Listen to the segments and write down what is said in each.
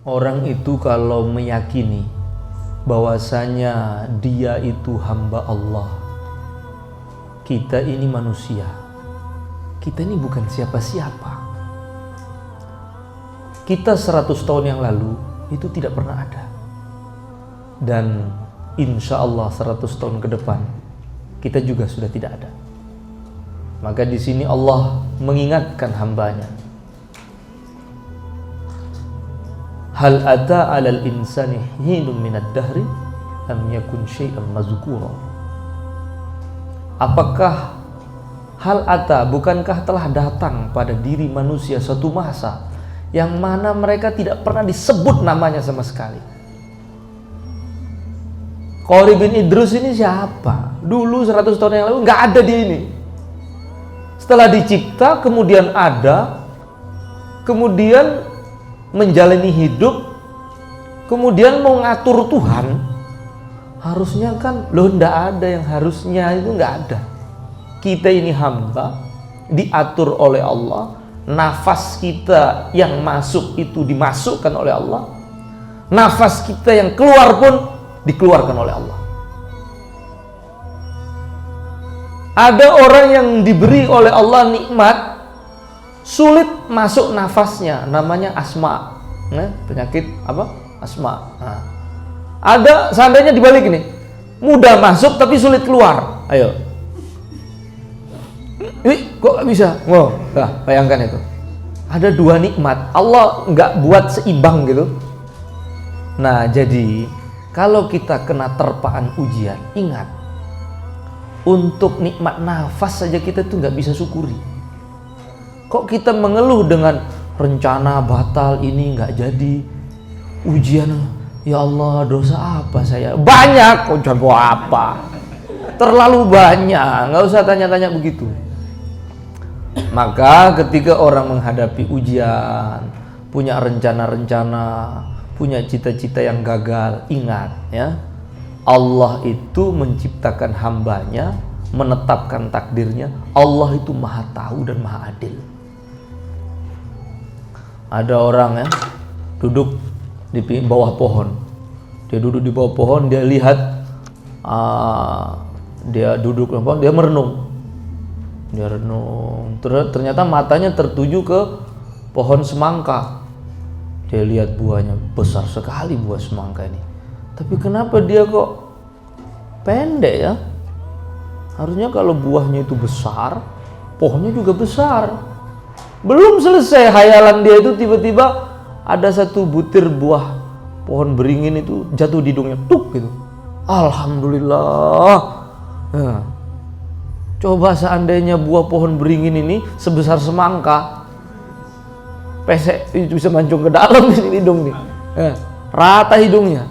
Orang itu kalau meyakini bahwasanya dia itu hamba Allah, kita ini manusia, kita ini bukan siapa-siapa. Kita 100 tahun yang lalu itu tidak pernah ada, dan insya Allah 100 tahun ke depan kita juga sudah tidak ada. Maka di sini Allah mengingatkan hambanya, hal ata 'alal insani hinun minad dahri lam yakun syai'an mazkura. Apakah hal ata, bukankah telah datang pada diri manusia suatu masa yang mana mereka tidak pernah disebut namanya sama sekali? Qori bin Idrus ini siapa? Dulu 100 tahun yang lalu nggak ada dia ini. Setelah dicipta kemudian ada, kemudian menjalani hidup, kemudian mau ngatur Tuhan. Harusnya kan nggak ada yang harusnya, itu nggak ada. Kita ini hamba, diatur oleh Allah. Nafas kita yang masuk itu dimasukkan oleh Allah, nafas kita yang keluar pun dikeluarkan oleh Allah. Ada orang yang diberi oleh Allah nikmat, sulit masuk nafasnya, namanya asma. Penyakit apa? Asma. Ada seandainya dibalik ini, mudah masuk tapi sulit keluar. Ayo, kok gak bisa? Wow, nah, bayangkan itu. Ada dua nikmat, Allah nggak buat seimbang gitu. Nah, jadi kalau kita kena terpaan ujian, ingat, untuk nikmat nafas saja kita tuh nggak bisa syukuri. Kok kita mengeluh dengan rencana batal ini nggak jadi, ujian, ya Allah dosa apa saya? Banyak, kok coba apa? Terlalu banyak, nggak usah tanya-tanya begitu. Maka ketika orang menghadapi ujian, punya rencana-rencana, punya cita-cita yang gagal, ingat ya, Allah itu menciptakan hambanya, menetapkan takdirnya. Allah itu maha tahu dan maha adil. Ada orang ya, duduk di bawah pohon. Dia duduk di bawah pohon, dia lihat, dia duduk di bawah pohon, dia merenung. Dia renung, ternyata matanya tertuju ke pohon semangka. Dia lihat buahnya besar sekali, buah semangka ini. Tapi kenapa dia kok pendek ya? Harusnya kalau buahnya itu besar, pohonnya juga besar. Belum selesai hayalan dia itu, tiba-tiba ada satu butir buah pohon beringin itu jatuh di hidungnya, tuk gitu. Alhamdulillah. Nah, coba seandainya buah pohon beringin ini sebesar semangka, pesek itu bisa mancung ke dalam di hidung nih, rata hidungnya.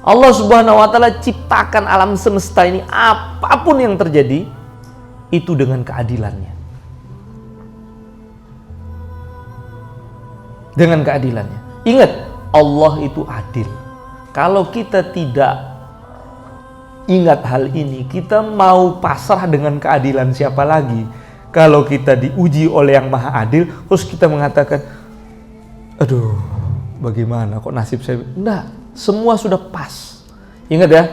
Allah Subhanahu wa Ta'ala ciptakan alam semesta ini, apapun yang terjadi itu dengan keadilannya, dengan keadilannya. Ingat, Allah itu adil. Kalau kita tidak ingat hal ini, kita mau pasrah dengan keadilan siapa lagi? Kalau kita diuji oleh yang maha adil, terus kita mengatakan, aduh, bagaimana kok nasib saya? Enggak, semua sudah pas. Ingat ya,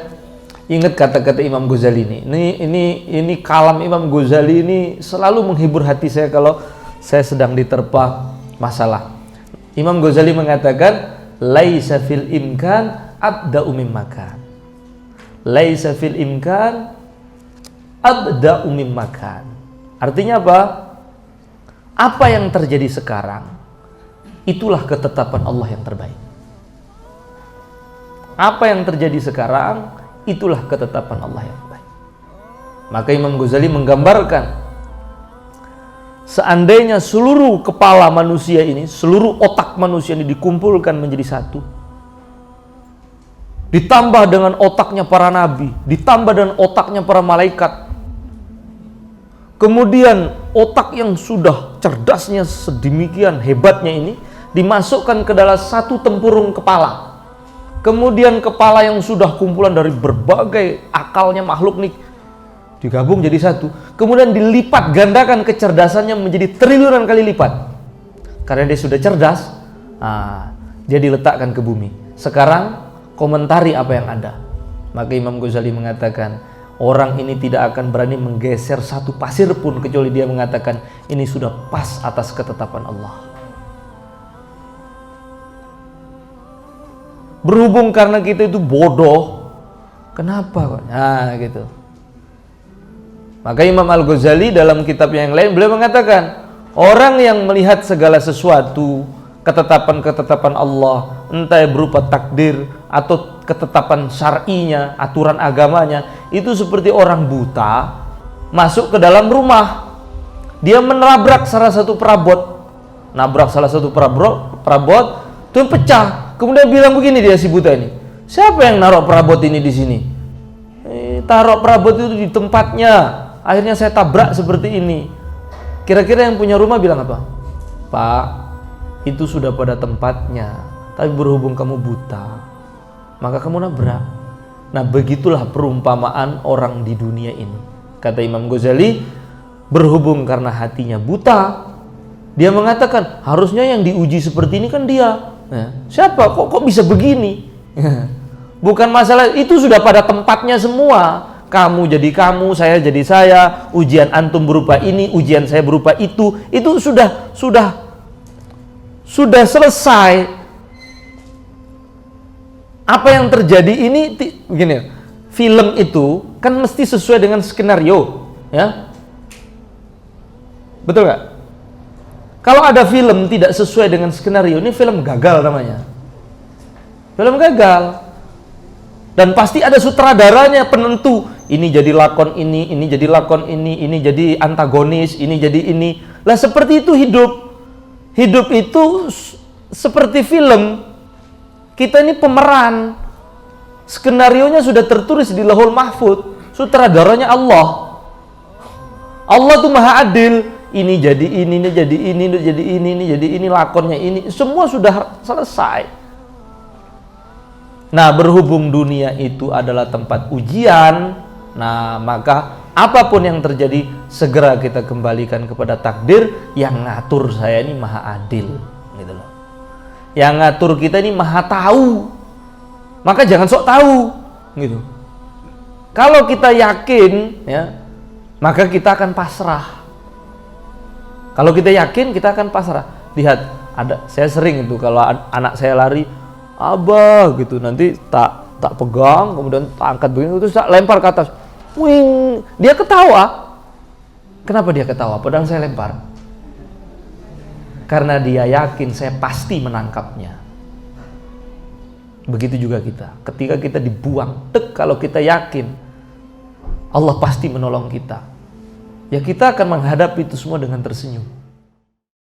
ingat kata-kata Imam Ghazali ini kalam Imam Ghazali ini selalu menghibur hati saya kalau saya sedang diterpa masalah. Imam Ghazali mengatakan, laisa fil imkan abda'u mimmakan. Laisa fil imkan abda'u mimmakan. Artinya apa? Apa yang terjadi sekarang, itulah ketetapan Allah yang terbaik. Apa yang terjadi sekarang, itulah ketetapan Allah yang terbaik. Maka Imam Ghazali menggambarkan, seandainya seluruh kepala manusia ini, seluruh otak manusia ini dikumpulkan menjadi satu, ditambah dengan otaknya para nabi, ditambah dengan otaknya para malaikat, kemudian otak yang sudah cerdasnya sedemikian hebatnya ini dimasukkan ke dalam satu tempurung kepala, kemudian kepala yang sudah kumpulan dari berbagai akalnya makhluk nih digabung jadi satu, kemudian dilipat gandakan kecerdasannya menjadi triliunan kali lipat, karena dia sudah cerdas. dia diletakkan ke bumi. Sekarang komentari apa yang ada. Maka Imam Ghazali mengatakan, orang ini tidak akan berani menggeser satu pasir pun kecuali dia mengatakan ini sudah pas atas ketetapan Allah. Berhubung karena kita itu bodoh, kenapa kok? Nah gitu. Maka Imam Al-Ghazali dalam kitab yang lain beliau mengatakan, orang yang melihat segala sesuatu, ketetapan-ketetapan Allah, entah berupa takdir atau ketetapan syar'inya, aturan agamanya, itu seperti orang buta masuk ke dalam rumah. Dia menabrak salah satu perabot, perabot, itu pecah. Kemudian bilang begini dia si buta ini, siapa yang naruh perabot ini di sini? Taruh perabot itu di tempatnya. Akhirnya saya tabrak seperti ini. Kira-kira yang punya rumah bilang apa? Pak, itu sudah pada tempatnya, tapi berhubung kamu buta, maka kamu nabrak. Nah, begitulah perumpamaan orang di dunia ini. Kata Imam Ghazali, berhubung karena hatinya buta, dia mengatakan harusnya yang diuji seperti ini kan dia. Siapa? Kok bisa begini? Bukan masalah, itu sudah pada tempatnya semua. Kamu jadi kamu, saya jadi saya. Ujian antum berupa ini, ujian saya berupa itu sudah selesai. Apa yang terjadi ini begini, film itu kan mesti sesuai dengan skenario, ya. Betul nggak? Kalau ada film tidak sesuai dengan skenario, ini film gagal namanya. Film gagal. Dan pasti ada sutradaranya penentu. Ini jadi lakon ini jadi lakon ini jadi antagonis, ini jadi ini. Lah seperti itu hidup. Hidup itu seperti film. Kita ini pemeran. Skenarionya sudah tertulis di Lauhul Mahfuz. Sutradaranya Allah. Allah tuh Maha Adil. Ini jadi ini jadi ini, lakonnya ini. Semua sudah selesai. Nah, berhubung dunia itu adalah tempat ujian, nah maka apapun yang terjadi segera kita kembalikan kepada takdir. Yang ngatur saya ini Maha Adil, gitu loh. Yang ngatur kita ini Maha Tahu. Maka jangan sok tahu, gitu. Kalau kita yakin, ya, maka kita akan pasrah. Kalau kita yakin, kita akan pasrah. Lihat, saya sering itu kalau anak saya lari, Abah gitu, nanti tak pegang, kemudian tak angkat begini, terus tak lempar ke atas. Wing, dia ketawa. Kenapa dia ketawa? Padahal saya lempar. Karena dia yakin saya pasti menangkapnya. Begitu juga kita. Ketika kita dibuang, kalau kita yakin Allah pasti menolong kita, ya kita akan menghadapi itu semua dengan tersenyum.